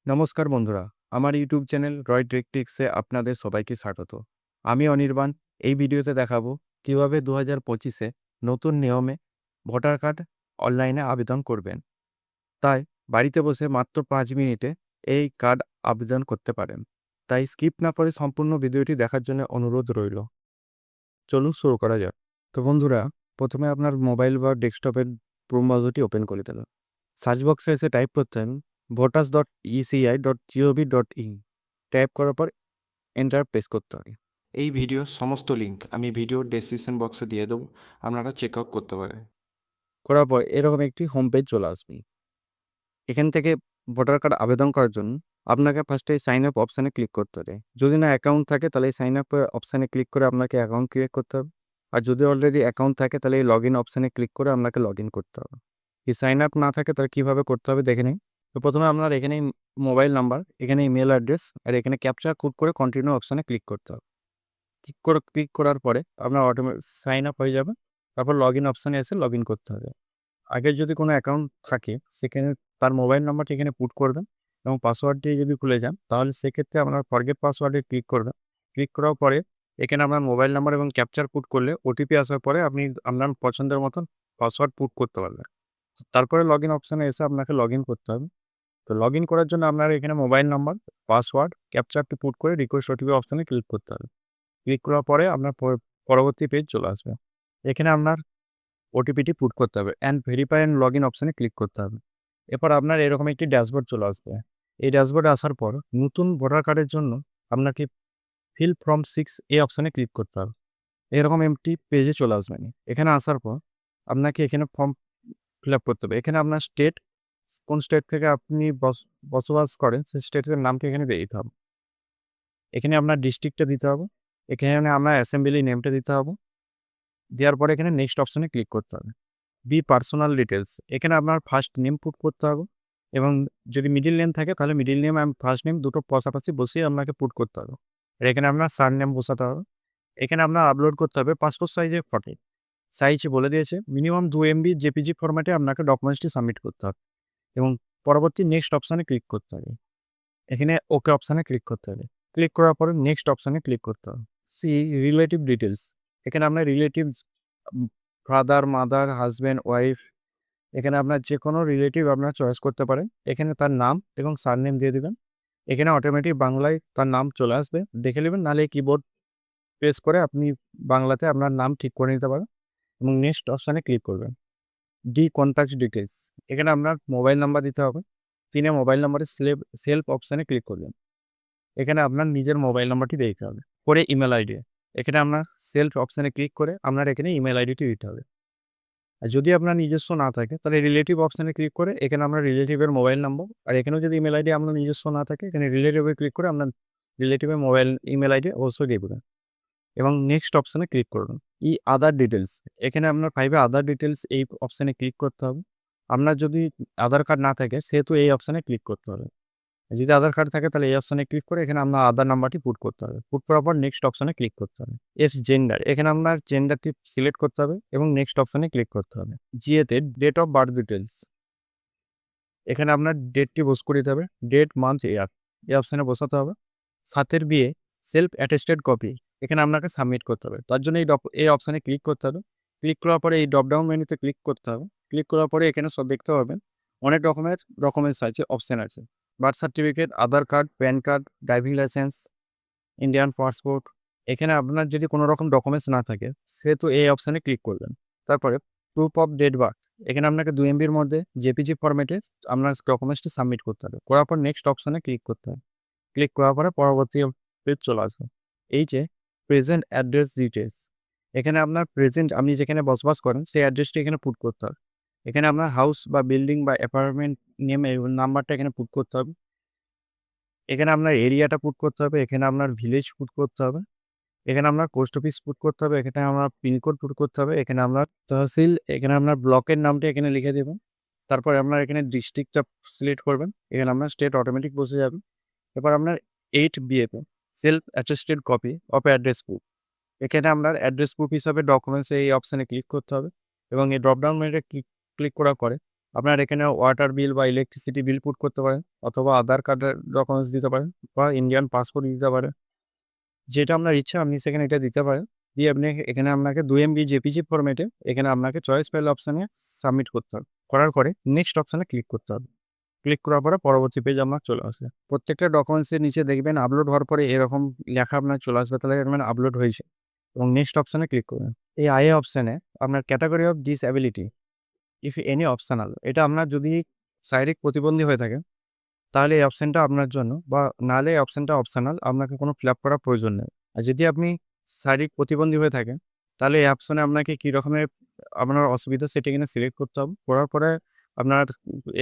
নমস্কার বন্ধুরা, আমার ইউটিউব চ্যানেল রয় টেকটিক্সে আপনাদের সবাইকে স্বাগত। আমি অনির্বাণ। এই ভিডিওতে দেখাবো কিভাবে 2025-এ নতুন নিয়মে ভোটার কার্ড অনলাইনে আবেদন করবেন। তাই বাড়িতে বসে মাত্র 5 মিনিটে এই কার্ড আবেদন করতে পারেন। তাই স্কিপ না করে সম্পূর্ণ ভিডিওটি দেখার জন্য অনুরোধ রইল। চলুন শুরু করা যাক। তো বন্ধুরা, প্রথমে আপনার মোবাইল বা ডেস্কটপের ক্রোম ব্রাউজারটি ওপেন করে দিলাম। সার্চ বক্সে এসে টাইপ করতে হবে voters.eci.gov.in। টাইপ করার পর এন্টার প্রেস করতে হবে। এই ভিডিওর সমস্ত লিঙ্ক আমি ভিডিওর ডেসক্রিপশন বক্সে দিয়ে দেবো, আপনারা চেক আউট করতে পারেন। করার পর এরকম একটি হোম পেজ চলে আসবে। এখান থেকে ভোটার কার্ড আবেদন করার জন্য আপনাকে ফার্স্টে সাইন আপ অপশানে ক্লিক করতে হবে। যদি না অ্যাকাউন্ট থাকে তাহলে এই সাইন আপ অপশানে ক্লিক করে আপনাকে অ্যাকাউন্ট ক্রিয়েট করতে হবে। আর যদি অলরেডি অ্যাকাউন্ট থাকে তাহলে এই লগ ইন অপশানে ক্লিক করে আপনাকে লগ ইন করতে হবে। যদি সাইন আপ না থাকে তাহলে কীভাবে করতে হবে দেখে নিন। তো প্রথমে আপনার এখানে মোবাইল নাম্বার, এখানে ইমেল অ্যাড্রেস আর এখানে ক্যাপচা কোড করে কন্টিনিউ অপশানে ক্লিক করতে হবে। ক্লিক করার পরে আপনার সাইন আপ হয়ে যাবে। তারপর লগ ইন অপশানে এসে লগ ইন করতে হবে। আগে যদি কোনো অ্যাকাউন্ট থাকে সেখানে তার মোবাইল নাম্বারটি এখানে পুট করবেন এবং পাসওয়ার্ডটি যদি ভুলে যান তাহলে সেক্ষেত্রে আপনার ফরগেট পাসওয়ার্ডে ক্লিক করবেন। ক্লিক করার পরে এখানে আপনার মোবাইল নাম্বার এবং ক্যাপচার পুট করলে ওটিপি আসার পরে আপনি আপনার পছন্দের মতন পাসওয়ার্ড পুট করতে পারবেন। তারপরে লগ ইন অপশানে এসে আপনাকে লগ ইন করতে হবে। তো লগ ইন করার জন্য আপনার এখানে মোবাইল নাম্বার, পাসওয়ার্ড, ক্যাপচারটি পুট করে রিকোয়েস্ট ওটিপি অপশানে ক্লিক করতে হবে। ক্লিক করার পরে আপনার পরবর্তী পেজ চলে আসবে। এখানে আপনার ওটিপিটি পুট করতে হবে and verify and log in অপশানে ক্লিক করতে হবে। এরপর আপনার এরকম একটি ড্যাশবোর্ড চলে আসবে। এই ড্যাশবোর্ডে আসার পর নতুন ভোটার কার্ডের জন্য আপনাকে ফিল ফর্ম 6 এই অপশানে ক্লিক করতে হবে। এরকম একটি পেজে চলে আসবেন। এখানে আসার পর আপনাকে এখানে ফর্ম ফিল আপ করতে হবে। এখানে আপনার স্টেট, কোন স্টেট থেকে আপনি বসবাস করেন সেই স্টেটের নামটি এখানে দিয়ে দিতে হবে। এখানে আপনার ডিস্ট্রিক্টটা দিতে হবে। এখানে আপনার অ্যাসেম্বলি নেমটা দিতে হবে। দেওয়ার পরে এখানে নেক্সট অপশানে ক্লিক করতে হবে। পার্সোনাল ডিটেলস, এখানে আপনার ফার্স্ট নেম পুট করতে হবে এবং যদি মিডল নেম থাকে তাহলে মিডল নেম এবং ফার্স্ট নেম দুটো পাশাপাশি বসিয়ে আপনাকে পুট করতে হবে। আর এখানে আপনার সার নেম বসাতে হবে। এখানে আপনার আপলোড করতে হবে পাসপোর্ট সাইজের ফটো। সাইজ বলে দিয়েছে মিনিমাম 2 MB জেপিজি ফরম্যাটে আপনাকে ডকুমেন্টসটি সাবমিট করতে হবে এবং পরবর্তী নেক্সট অপশানে ক্লিক করতে হবে। এখানে ওকে অপশানে ক্লিক করতে হবে। ক্লিক করার পরে নেক্সট অপশানে ক্লিক করতে হবে। সি রিলেটিভ ডিটেলস, এখানে আপনার relatives, father, mother, husband, wife, এখানে আপনার যে কোনো রিলেটিভ আপনার চয়েস করতে পারেন। এখানে তার নাম এবং সারনেম দিয়ে দেবেন। এখানে অটোমেটিক বাংলায় তার নাম চলে আসবে, দেখে নেবেন। নাহলে কিবোর্ড প্রেস করে আপনি বাংলাতে আপনার নাম ঠিক করে নিতে পারেন এবং নেক্সট অপশানে ক্লিক করবেন। কন্ট্যাক্ট ডিটেলস, এখানে আপনার মোবাইল নাম্বার দিতে হবে। পিনে মোবাইল নাম্বারে সেলফ অপশানে ক্লিক করবেন। এখানে আপনার নিজের মোবাইল নাম্বারটি দিতে হবে। পরে ইমেল আইডি, এখানে আপনার সেলফ অপশানে ক্লিক করে আপনার এখানে ইমেল আইডিটি দিতে হবে। আর যদি আপনার নিজস্ব না থাকে তাহলে রিলেটিভ অপশানে ক্লিক করে এখানে আমরা রিলেটিভের মোবাইল নাম্বার, আর এখানেও যদি ইমেল আইডি আপনার নিজস্ব না থাকে এখানে রিলেটিভে ক্লিক করে আপনার রিলেটিভের ইমেল আইডি অবশ্যই দিয়ে দেবেন এবং নেক্সট অপশানে ক্লিক করবেন। আদার ডিটেলস, এখানে আপনার ফাইভে আদার ডিটেলস এই অপশানে ক্লিক করতে হবে। আপনার যদি আধার কার্ড না থাকে সেহেতু এই অপশানে ক্লিক করতে হবে। যদি আধার কার্ড থাকে তাহলে এই অপশানে ক্লিক করে এখানে আপনার আধার নাম্বারটি পুট করতে হবে। পুট করার পর নেক্সট অপশানে ক্লিক করতে হবে। জেন্ডার, এখানে আপনার জেন্ডারটি সিলেক্ট করতে হবে এবং নেক্সট অপশানে ক্লিক করতে হবে। জিএতে ডেট অফ বার্থ ডিটেলস, এখানে আপনার ডেটটি বস করে দিতে হবে। ডেট, মান্থ, ইয়ার এই অপশানে বসাতে হবে। সাথের বিয়ে সেলফ অ্যাটেস্টেড কপি, এখানে আপনাকে সাবমিট করতে হবে। তার জন্য এই অপশানে ক্লিক করতে হবে। ক্লিক করার পরে এই ড্রপডাউন মেনুতে ক্লিক করতে হবে। ক্লিক করার পরে এখানে সব দেখতে পাবেন অনেক রকমের ডকুমেন্টস আছে, অপশান আছে। Birth certificate, Aadhaar card, PAN card, driving licence, Indian passport. এখানে আপনার যদি কোনো রকম ডকুমেন্টস না থাকে সেহেতু এই অপশানে ক্লিক করবেন। তারপরে প্রুফ অফ ডেট বার্থ, এখানে আপনাকে 2 MBর মধ্যে জেপিজি ফরম্যাটে আপনার ডকুমেন্টসটি সাবমিট করতে হবে। করার পর নেক্সট অপশানে ক্লিক করতে হবে। ক্লিক করার পরে পরবর্তী পেজ চলে আসবে। এই যে প্রেজেন্ট অ্যাড্রেস ডিটেলস, এখানে আপনার প্রেজেন্ট আপনি যেখানে বসবাস করেন সেই অ্যাড্রেসটি এখানে পুট করতে হবে। এখানে আপনার হাউস বা বিল্ডিং বা অ্যাপার্টমেন্ট নেম নাম্বারটা এখানে পুট করতে হবে। এখানে আপনার এরিয়াটা পুট করতে হবে। এখানে আপনার ভিলেজ পুট করতে হবে। এখানে আপনার পোস্ট অফিস পুট করতে হবে। এখানে আপনার পিনকোড পুট করতে হবে। এখানে আপনার তহসিল, এখানে আপনার ব্লকের নামটা এখানে লিখে দেবেন। তারপরে আপনার এখানে ডিস্ট্রিক্টটা সিলেক্ট করবেন। এখানে আপনার স্টেট অটোমেটিক বসে যাবে। এবার আপনার 8 BAP self attested copy of address proof, এখানে আপনার অ্যাড্রেস প্রুফ হিসাবে ডকুমেন্টস এই অপশানে ক্লিক করতে হবে এবং এই ড্রপডাউন মেনুতে ক্লিক করার পরে আপনার এখানে ওয়াটার বিল বা ইলেকট্রিসিটি বিল পুট করতে পারেন, অথবা আধার কার্ডের ডকুমেন্টস দিতে পারেন, বা ইন্ডিয়ান পাসপোর্ট দিতে পারেন। যেটা আপনার ইচ্ছা আপনি সেখানে এটা দিতে পারেন। দিয়ে আপনি এখানে আপনাকে 2 MB জেপিজি ফরম্যাটে এখানে আপনাকে চয়েস ফাইল অপশানে সাবমিট করতে হবে। করার পরে নেক্সট অপশানে ক্লিক করতে হবে। ক্লিক করার পরে পরবর্তী পেজ আপনার চলে আসে। প্রত্যেকটা ডকুমেন্টসের নিচে দেখবেন আপলোড হওয়ার পরে এরকম লেখা আপনার চলে আসবে, তাহলে দেখবেন আপলোড হয়েছে, এবং নেক্সট অপশানে ক্লিক করবেন। এই আইএ অপশানে আপনার category of disability if any optional, এটা আপনার যদি শারীরিক প্রতিবন্ধী হয়ে থাকে তাহলে এই অপশানটা আপনার জন্য, বা নাহলে এই অপশানটা অপশনাল, আপনাকে কোনো ফিল আপ করার প্রয়োজন নেই। আর যদি আপনি শারীরিক প্রতিবন্ধী হয়ে থাকেন তাহলে এই অপশানে আপনাকে কী রকমের আপনার অসুবিধা সেটা এখানে সিলেক্ট করতে হবে। করার পরে আপনার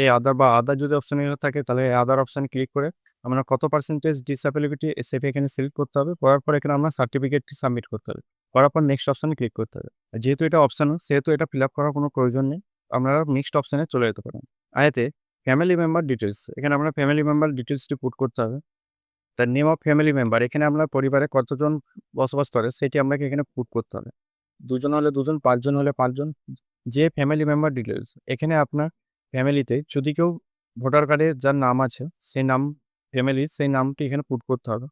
এই আদার যদি অপশান থাকে তাহলে এই আদার অপশানে ক্লিক করে আপনার কত পার্সেন্টেজ ডিসএবিলিটি সেটা এখানে সিলেক্ট করতে হবে। করার পর এখানে আপনার সার্টিফিকেটটি সাবমিট করতে হবে। করার পর নেক্সট অপশানে ক্লিক করতে হবে। আর যেহেতু এটা অপশনাল সেহেতু এটা ফিল আপ করার কোনো প্রয়োজন নেই, আপনারা নেক্সট অপশানে চলে যেতে পারেন। আয়াতে ফ্যামিলি মেম্বার ডিটেলস, এখানে আপনার ফ্যামিলি মেম্বার ডিটেলসটি পুট করতে হবে। The name of family member, এখানে আপনার পরিবারে কতজন বসবাস করে সেটি আপনাকে এখানে পুট করতে হবে। 2 জন হলে 2 জন, 5 জন হলে 5 জন। যে ফ্যামিলি মেম্বার ডিটেলস, এখানে আপনার ফ্যামিলিতে যদি কেউ ভোটার কার্ডে যার নাম আছে সেই নাম, ফ্যামিলির সেই নামটি এখানে পুট করতে হবে।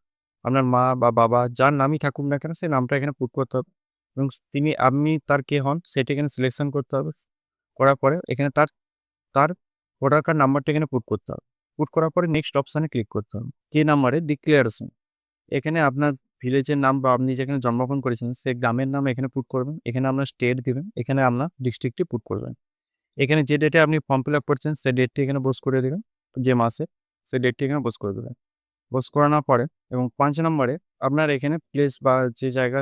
আপনার মা বা বাবা যার নামই থাকুক না কেন সেই নামটা এখানে পুট করতে হবে, এবং আপনি তার কে হন সেটা এখানে সিলেকশন করতে হবে। করার পরে এখানে তার তার ভোটার কার্ড নাম্বারটা এখানে পুট করতে হবে। পুট করার পরে নেক্সট অপশানে ক্লিক করতে হবে। কে নাম্বারে ডিক্লারেশন, এখানে আপনার ভিলেজের নাম বা আপনি যেখানে জন্মগ্রহণ করেছেন সেই গ্রামের নাম এখানে পুট করবেন। এখানে আপনার স্টেট দিবেন, এখানে আপনার ডিস্ট্রিক্টটি পুট করবেন। এখানে যে ডেটে আপনি ফর্ম ফিল আপ করছেন সেই ডেটটি এখানে বোস করে দেবেন, যে মাসে সেই ডেটটি এখানে বোস করে দেবেন। বোস করানোর পরে এবং 5 নম্বরে আপনার এখানে প্লেস বা যে জায়গা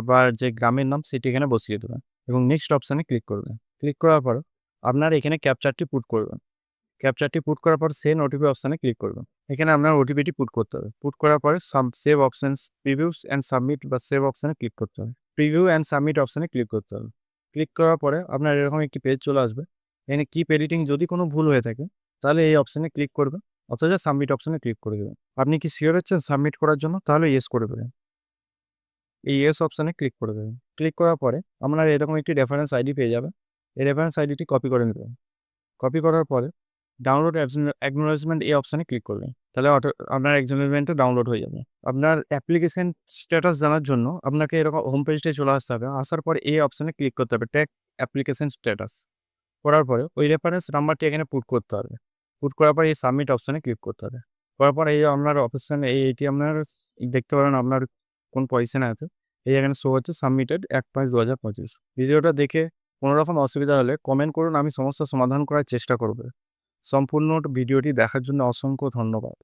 বা যে গ্রামের নাম সেটি এখানে বসিয়ে দেবেন, এবং নেক্সট অপশানে ক্লিক করবেন। ক্লিক করার পর আপনার এখানে ক্যাপচারটি পুট করবেন। ক্যাপচারটি পুট করার পর সেন্ড ওটিপি অপশানে ক্লিক করবেন। এখানে আপনার ওটিপিটি পুট করতে হবে। পুট করার পরে save options, previews and submit বা সেভ অপশানে ক্লিক করতে হবে। প্রিভিউ অ্যান্ড সাবমিট অপশানে ক্লিক করতে হবে। ক্লিক করার পরে আপনার এরকম একটি পেজ চলে আসবে। এখানে কিপ এডিটিং, যদি কোনো ভুল হয়ে থাকে তাহলে এই অপশানে ক্লিক করবেন, অথবা সাবমিট অপশানে ক্লিক করে দেবেন। আপনি কি শিওর হচ্ছেন সাবমিট করার জন্য, তাহলে ইয়েস করে দেবেন। এই ইয়েস অপশানে ক্লিক করে দেবেন। ক্লিক করার পরে আপনার এরকম একটি রেফারেন্স আইডি পেয়ে যাবে। এই রেফারেন্স আইডিটি কপি করে নেবেন। কপি করার পরে ডাউনলোড অ্যাকনোলেজমেন্ট এই অপশানে ক্লিক করবেন, তাহলে আপনার অ্যাকনোলেজমেন্টটা ডাউনলোড হয়ে যাবে। আপনার অ্যাপ্লিকেশন স্ট্যাটাস জানার জন্য আপনাকে এরকম হোম পেজটায় চলে আসতে হবে। আসার পরে এই অপশানে ক্লিক করতে হবে, ট্র্যাক অ্যাপ্লিকেশন স্ট্যাটাস। করার পরে ওই রেফারেন্স নাম্বারটি এখানে পুট করতে হবে। পুট করার পরে এই সাবমিট অপশানে ক্লিক করতে হবে। করার পরে এই আপনার অপশানে এইটি আপনার দেখতে পারেন আপনার কোন পজিশনে আছে। এই এখানে শো হচ্ছে সাবমিটেড 1/5/2025। ভিডিওটা দেখে কোনো রকম অসুবিধা হলে কমেন্ট করুন, আমি সমস্যার সমাধান করার চেষ্টা করব। সম্পূর্ণ ভিডিওটি দেখার জন্য অসংখ্য ধন্যবাদ।